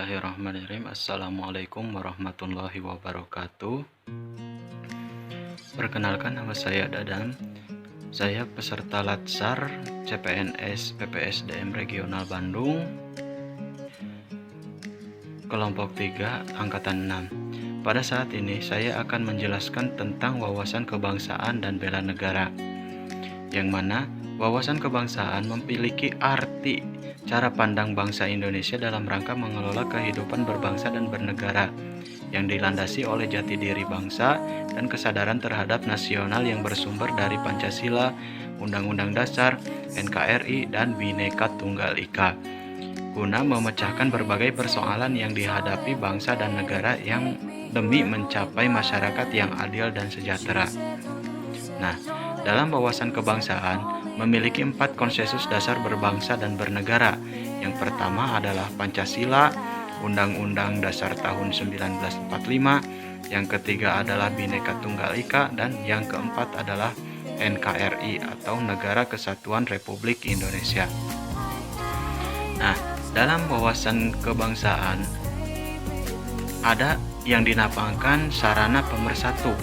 Bismillahirrahmanirrahim. Assalamualaikum warahmatullahi wabarakatuh. Perkenalkan, nama saya Dadan. Saya peserta Latsar CPNS PPSDM Regional Bandung, kelompok 3, angkatan 6. Pada saat ini saya akan menjelaskan tentang wawasan kebangsaan dan bela negara, yang mana wawasan kebangsaan memiliki arti cara pandang bangsa Indonesia dalam rangka mengelola kehidupan berbangsa dan bernegara yang dilandasi oleh jati diri bangsa dan kesadaran terhadap nasional yang bersumber dari Pancasila, Undang-Undang Dasar, NKRI, dan Bhinneka Tunggal Ika, guna memecahkan berbagai persoalan yang dihadapi bangsa dan negara yang demi mencapai masyarakat yang adil dan sejahtera. Nah, dalam wawasan kebangsaan memiliki 4 konsensus dasar berbangsa dan bernegara. Yang pertama adalah Pancasila, Undang-Undang Dasar tahun 1945, yang ketiga adalah Bhinneka Tunggal Ika, dan yang keempat adalah NKRI atau Negara Kesatuan Republik Indonesia. Nah, dalam wawasan kebangsaan ada yang dinamakan sarana pemersatu.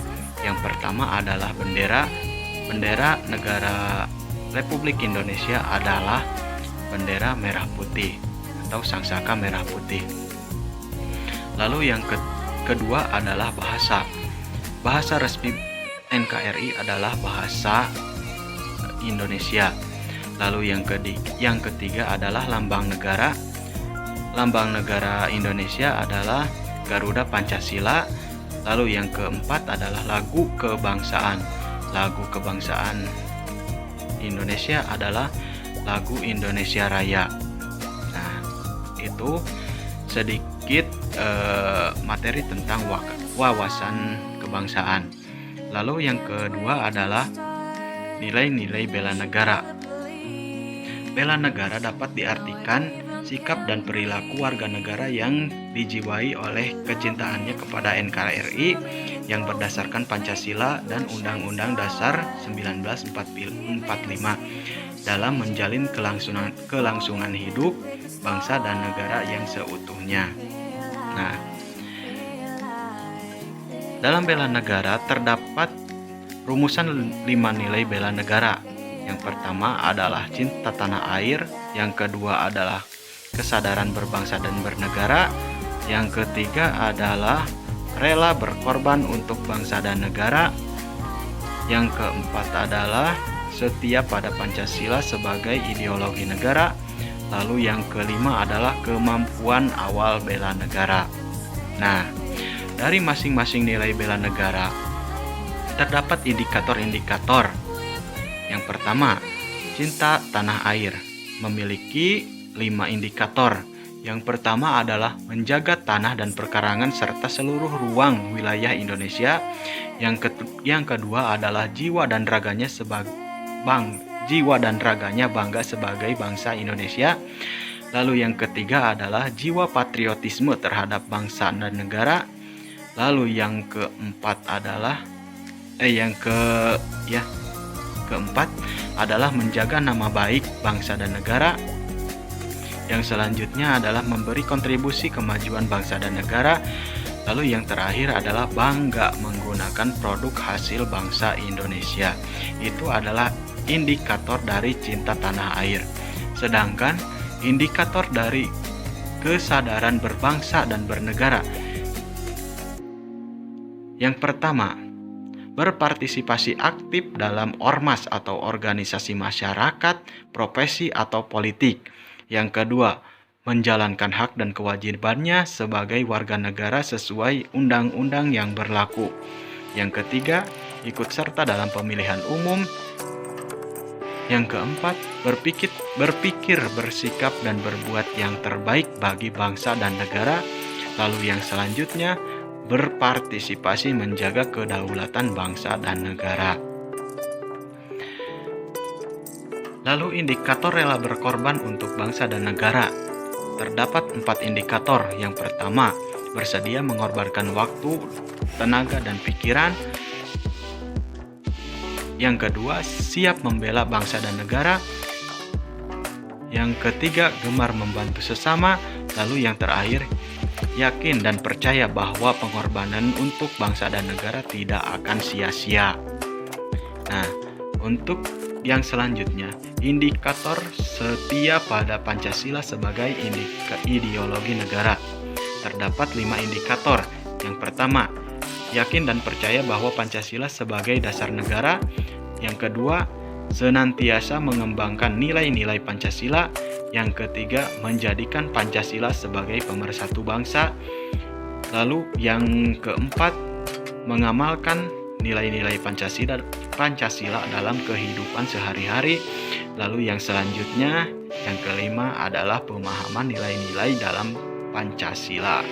Yang pertama adalah bendera. Bendera negara Republik Indonesia adalah bendera merah putih atau sangsaka merah putih. Lalu yang kedua adalah bahasa. Bahasa resmi NKRI adalah bahasa Indonesia. Lalu yang ketiga adalah lambang negara. Lambang negara Indonesia adalah Garuda Pancasila. Lalu yang keempat adalah lagu kebangsaan. Lagu kebangsaan Indonesia adalah lagu Indonesia Raya. Nah, itu sedikit materi tentang wawasan kebangsaan. Lalu yang kedua adalah nilai-nilai bela negara. Bela negara dapat diartikan sikap dan perilaku warga negara yang dijiwai oleh kecintaannya kepada NKRI yang berdasarkan Pancasila dan Undang-Undang Dasar 1945 dalam menjalin kelangsungan hidup bangsa dan negara yang seutuhnya. Nah, dalam bela negara terdapat rumusan 5 nilai bela negara. Yang pertama adalah cinta tanah air, yang kedua adalah kesadaran berbangsa dan bernegara, yang ketiga adalah rela berkorban untuk bangsa dan negara, yang keempat adalah setia pada Pancasila sebagai ideologi negara, lalu yang kelima adalah kemampuan awal bela negara. Nah, dari masing-masing nilai bela negara terdapat indikator-indikator. Yang pertama, cinta tanah air memiliki 5 indikator. Yang pertama adalah menjaga tanah dan perkarangan serta seluruh ruang wilayah Indonesia. Yang kedua adalah jiwa dan raganya bangga sebagai bangsa Indonesia. Lalu yang ketiga adalah jiwa patriotisme terhadap bangsa dan negara. Lalu yang keempat adalah keempat adalah menjaga nama baik bangsa dan negara. Yang selanjutnya adalah memberi kontribusi kemajuan bangsa dan negara. Lalu yang terakhir adalah bangga menggunakan produk hasil bangsa Indonesia. Itu adalah indikator dari cinta tanah air. Sedangkan indikator dari kesadaran berbangsa dan bernegara. Yang pertama, berpartisipasi aktif dalam ormas atau organisasi masyarakat, profesi atau politik. Yang kedua, menjalankan hak dan kewajibannya sebagai warga negara sesuai undang-undang yang berlaku. Yang ketiga, ikut serta dalam pemilihan umum. Yang keempat, berpikir, bersikap dan berbuat yang terbaik bagi bangsa dan negara. Lalu yang selanjutnya, berpartisipasi menjaga kedaulatan bangsa dan negara. Lalu indikator rela berkorban untuk bangsa dan negara. Terdapat 4 indikator. Yang pertama, bersedia mengorbankan waktu, tenaga, dan pikiran. Yang kedua, siap membela bangsa dan negara. Yang ketiga, gemar membantu sesama. Lalu yang terakhir, yakin dan percaya bahwa pengorbanan untuk bangsa dan negara tidak akan sia-sia. Nah, untuk yang selanjutnya, indikator setia pada Pancasila sebagai ideologi negara. Terdapat 5 indikator. Yang pertama, yakin dan percaya bahwa Pancasila sebagai dasar negara. Yang kedua, senantiasa mengembangkan nilai-nilai Pancasila. Yang ketiga, menjadikan Pancasila sebagai pemersatu bangsa. Lalu yang keempat, mengamalkan nilai-nilai Pancasila dalam kehidupan sehari-hari. Lalu yang selanjutnya, yang kelima adalah pemahaman nilai-nilai dalam Pancasila.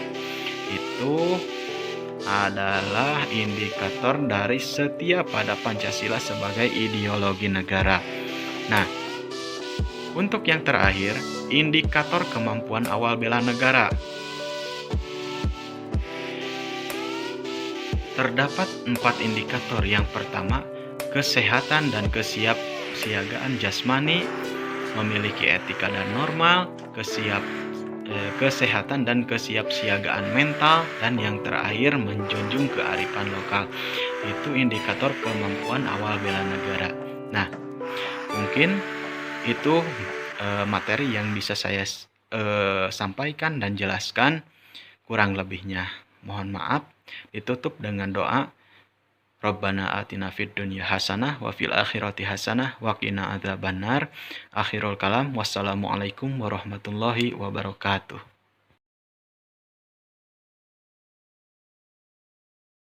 Itu adalah indikator dari setia pada Pancasila sebagai ideologi negara. Nah, untuk yang terakhir, indikator kemampuan awal bela negara. Terdapat 4 indikator. Yang pertama, kesehatan dan kesiapsiagaan jasmani, memiliki etika dan normal, kesehatan dan kesiapsiagaan mental, dan yang terakhir menjunjung kearifan lokal. Itu indikator kemampuan awal bela negara. Nah, mungkin itu materi yang bisa saya sampaikan dan jelaskan. Kurang lebihnya mohon maaf. Ditutup dengan doa, Rabbana atina fid dunya hasanah wa fil akhirati hasanah wa qina adzabannar. Akhirul kalam, wassalamualaikum warahmatullahi wabarakatuh.